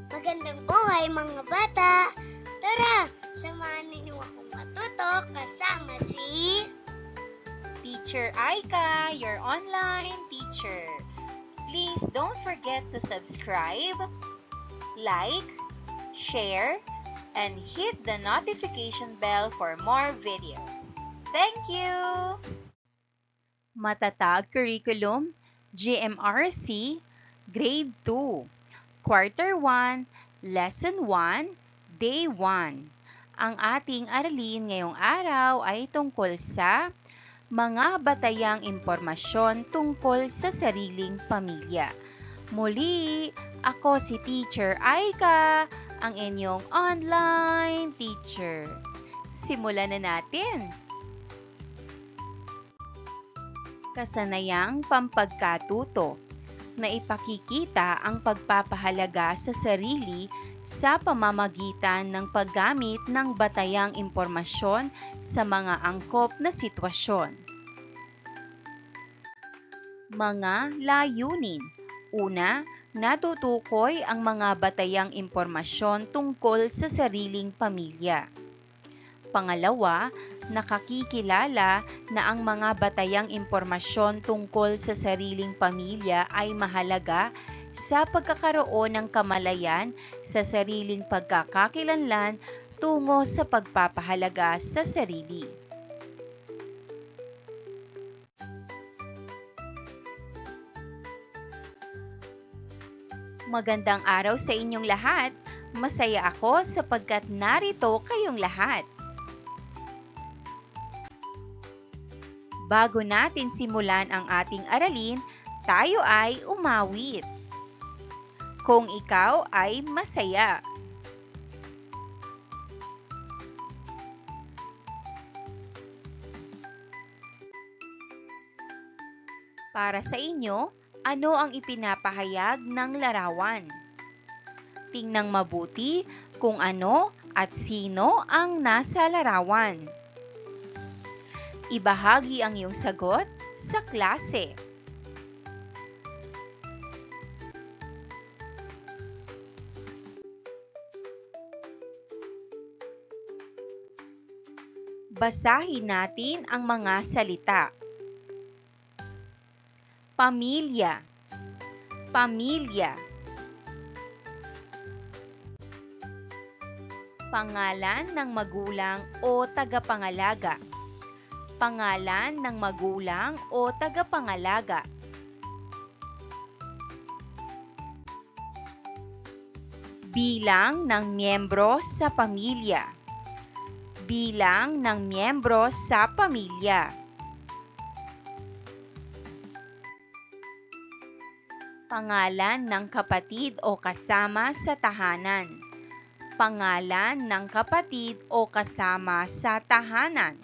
Magandang buhay mga bata! Tara, samahan ninyo akong matuto kasama si Teacher Aika, your online teacher. Please don't forget to subscribe, like, share, and hit the notification bell for more videos. Thank you! Matatag Curriculum, GMRC, Grade 2. Quarter 1, Lesson 1, Day 1. Ang ating aralin ngayong araw ay tungkol sa mga batayang impormasyon tungkol sa sariling pamilya. Muli, ako si Teacher Aika, ang inyong online teacher. Simulan na natin! Kasanayang pampagkatuto na ipakikita ang pagpapahalaga sa sarili sa pamamagitan ng paggamit ng batayang impormasyon sa mga angkop na sitwasyon. Mga layunin. Una, natutukoy ang mga batayang impormasyon tungkol sa sariling pamilya. Pangalawa, nakakikilala na ang mga batayang impormasyon tungkol sa sariling pamilya ay mahalaga sa pagkakaroon ng kamalayan sa sariling pagkakakilanlan tungo sa pagpapahalaga sa sarili. Magandang araw sa inyong lahat. Masaya ako sapagkat narito kayong lahat. Bago natin simulan ang ating aralin, tayo ay umawit. Kung ikaw ay masaya. Para sa inyo, ano ang ipinapahayag ng larawan? Tingnang mabuti kung ano at sino ang nasa larawan. Ibahagi ang iyong sagot sa klase. Basahin natin ang mga salita. Pamilya. Pamilya. Pangalan ng magulang o tagapangalaga. Pangalan ng magulang o tagapangalaga. Bilang ng miyembro sa pamilya. Bilang ng miyembro sa pamilya. Pangalan ng kapatid o kasama sa tahanan. Pangalan ng kapatid o kasama sa tahanan.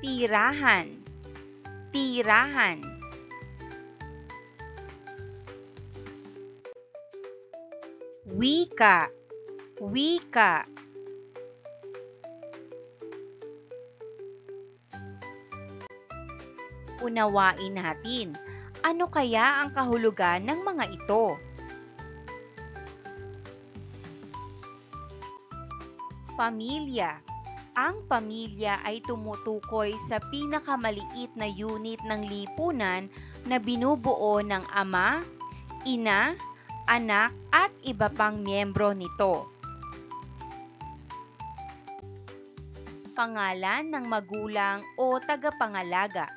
Tirahan. Tirahan. Wika. Wika. Unawain natin, ano kaya ang kahulugan ng mga ito? Pamilya. Ang pamilya ay tumutukoy sa pinakamaliit na unit ng lipunan na binubuo ng ama, ina, anak at iba pang miyembro nito. Pangalan ng magulang o tagapangalaga.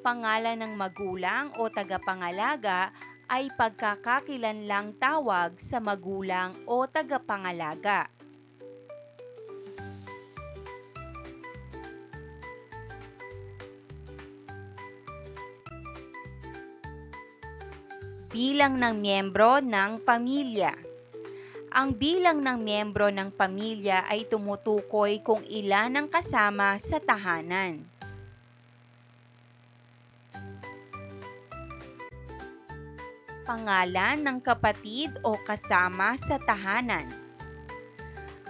Pangalan ng magulang o tagapangalaga ay pagkakakilanlang tawag sa magulang o tagapangalaga. Bilang ng miyembro ng pamilya. Ang bilang ng miyembro ng pamilya ay tumutukoy kung ilan ang kasama sa tahanan. Pangalan ng kapatid o kasama sa tahanan.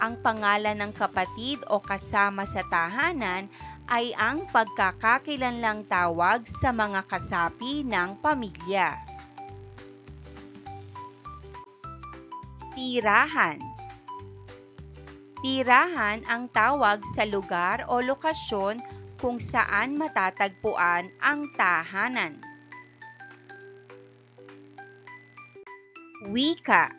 Ang pangalan ng kapatid o kasama sa tahanan ay ang pagkakakilanlang tawag sa mga kasapi ng pamilya. Tirahan. Tirahan ang tawag sa lugar o lokasyon kung saan matatagpuan ang tahanan. Wika.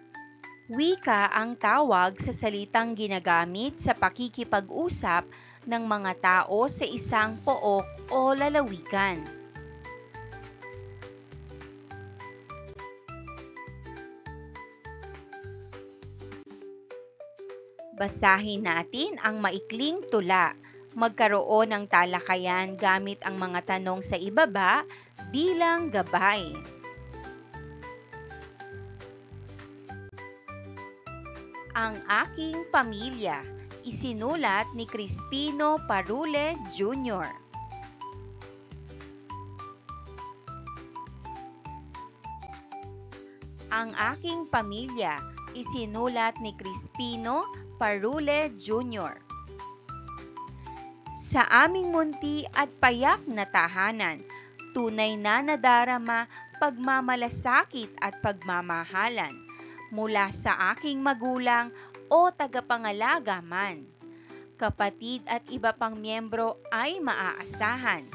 Wika ang tawag sa salitang ginagamit sa pakikipag-usap ng mga tao sa isang pook o lalawigan. Basahin natin ang maikling tula. Magkaroon ng talakayan gamit ang mga tanong sa ibaba bilang gabay. Ang aking pamilya, isinulat ni Crispino Parule Jr. Ang aking pamilya, isinulat ni Crispino Parule Jr. Sa aming munti at payak na tahanan, tunay na nadarama pagmamalasakit at pagmamahalan mula sa aking magulang o tagapangalaga man. Kapatid at iba pang miyembro ay maaasahan.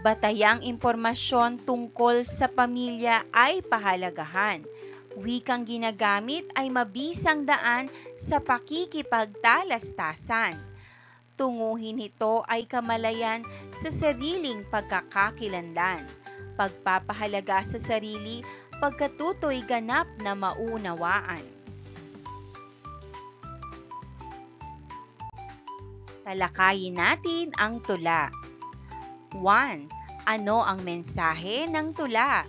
Batayang impormasyon tungkol sa pamilya ay pahalagahan. Wikang ginagamit ay mabisang daan sa pakikipagtalastasan. Tunguhin nito ay kamalayan sa sariling pagkakakilanlan, pagpapahalaga sa sarili, pagkatutoy ganap na maunawaan. Talakayin natin ang tula. 1. Ano ang mensahe ng tula?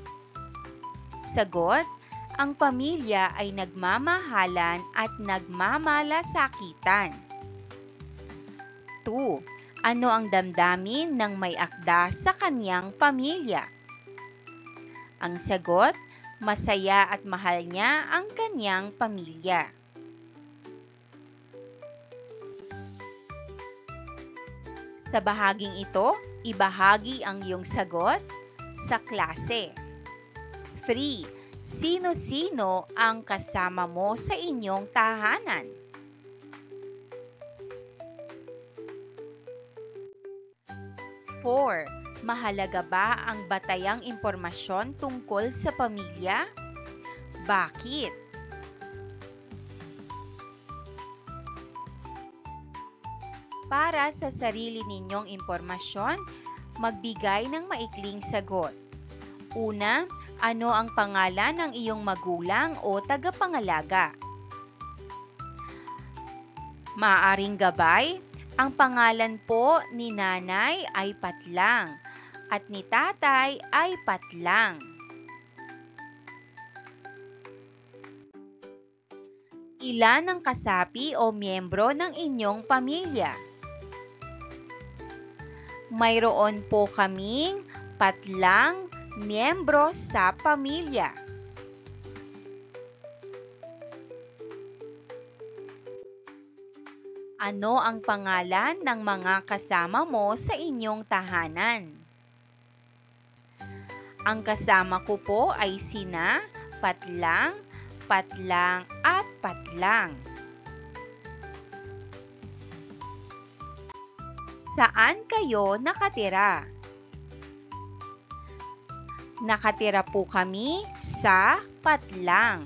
Sagot: ang pamilya ay nagmamahalan at nagmamalasakitan. 2. Ano ang damdamin ng may akda sa kanyang pamilya? Ang sagot: masaya at mahal niya ang kanyang pamilya. Sa bahaging ito, ibahagi ang iyong sagot sa klase. 3. Sino-sino ang kasama mo sa inyong tahanan? 4. Mahalaga ba ang batayang impormasyon tungkol sa pamilya? Bakit? Para sa sarili ninyong impormasyon, magbigay ng maikling sagot. Una, ano ang pangalan ng iyong magulang o tagapangalaga? Maaaring gabay, ang pangalan po ni nanay ay Patlang at ni tatay ay Patlang. Ilan ang kasapi o miyembro ng inyong pamilya? Mayroon po kaming 4 miyembro sa pamilya. Ano ang pangalan ng mga kasama mo sa inyong tahanan? Ang kasama ko po ay sina Patlang, Patlang at Patlang. Saan kayo nakatira? Nakatira po kami sa Patlang.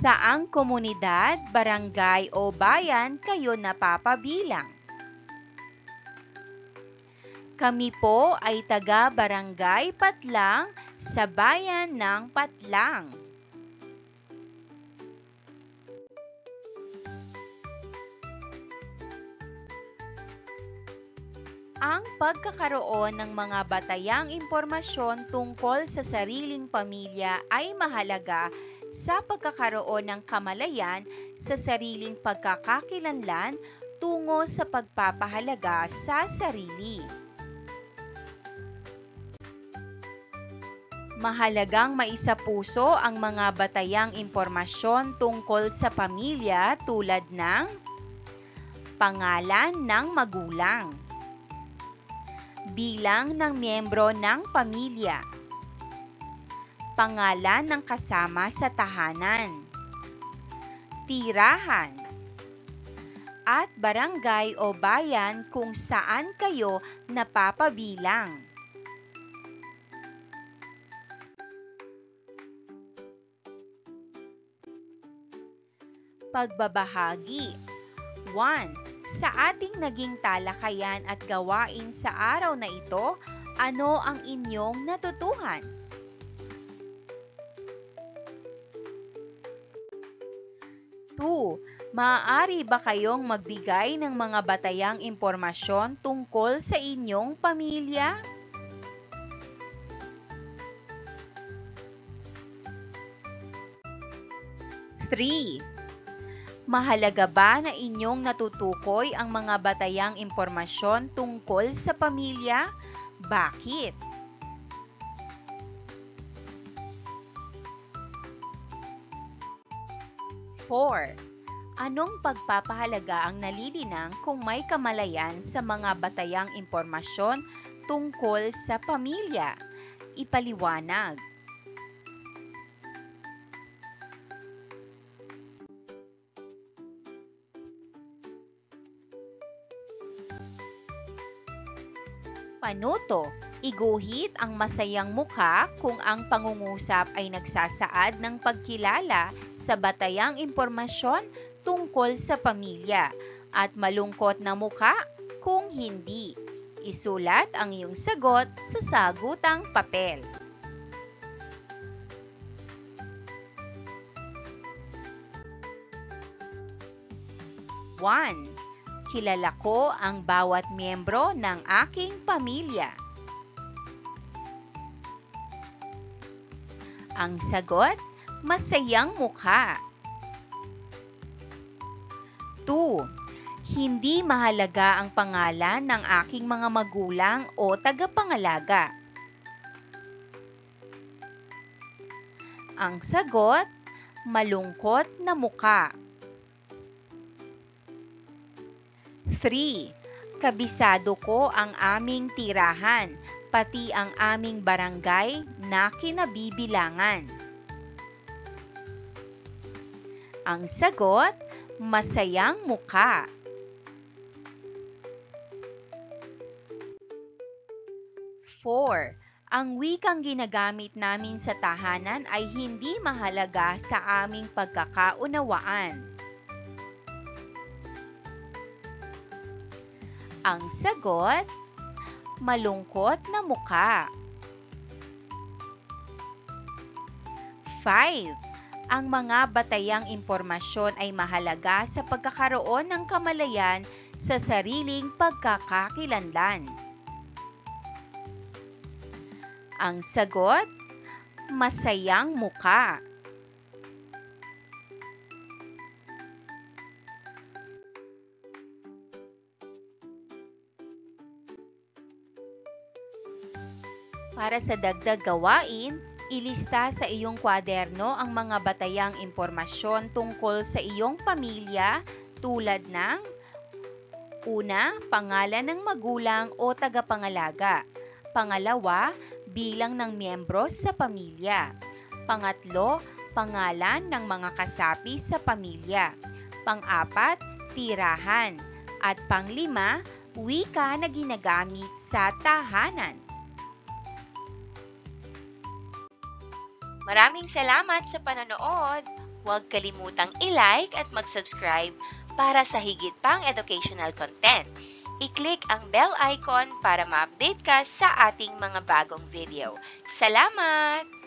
Saang komunidad, barangay o bayan kayo napapabilang? Kami po ay taga-barangay Patlang sa bayan ng Patlang. Ang pagkakaroon ng mga batayang impormasyon tungkol sa sariling pamilya ay mahalaga sa pagkakaroon ng kamalayan sa sariling pagkakakilanlan tungo sa pagpapahalaga sa sarili. Mahalagang maisapuso ang mga batayang impormasyon tungkol sa pamilya tulad ng pangalan ng magulang, bilang ng miyembro ng pamilya, pangalan ng kasama sa tahanan, tirahan, at barangay o bayan kung saan kayo napapabilang. Pagbabahagi. 1. Sa ating naging talakayan at gawain sa araw na ito, ano ang inyong natutuhan? 2. Maaari ba kayong magbigay ng mga batayang impormasyon tungkol sa inyong pamilya? 3. Mahalaga ba na inyong natutukoy ang mga batayang impormasyon tungkol sa pamilya? Bakit? 4. Anong pagpapahalaga ang nalilinang kung may kamalayan sa mga batayang impormasyon tungkol sa pamilya? Ipaliwanag. Panuto, iguhit ang masayang mukha kung ang pangungusap ay nagsasaad ng pagkilala sa batayang impormasyon tungkol sa pamilya at malungkot na mukha kung hindi. Isulat ang iyong sagot sa sagutang papel. One. Kilala ko ang bawat miyembro ng aking pamilya. Ang sagot, masayang mukha. 2. Hindi mahalaga ang pangalan ng aking mga magulang o tagapangalaga. Ang sagot, malungkot na mukha. 3. Kabisado ko ang aming tirahan, pati ang aming barangay na kinabibilangan. Ang sagot, masayang mukha. 4. Ang wikang ginagamit namin sa tahanan ay hindi mahalaga sa aming pagkakaunawaan. Ang sagot, malungkot na mukha. 5. Ang mga batayang impormasyon ay mahalaga sa pagkakaroon ng kamalayan sa sariling pagkakakilanlan. Ang sagot, masayang mukha. Para sa dagdag gawain, ilista sa iyong kwaderno ang mga batayang impormasyon tungkol sa iyong pamilya tulad ng una, pangalan ng magulang o tagapangalaga. Pangalawa, bilang ng miyembro sa pamilya. Pangatlo, pangalan ng mga kasapi sa pamilya. Pang-apat, tirahan. At panglima, wika na ginagamit sa tahanan. Maraming salamat sa panonood. Huwag kalimutang i-like at mag-subscribe para sa higit pang educational content. I-click ang bell icon para ma-update ka sa ating mga bagong video. Salamat!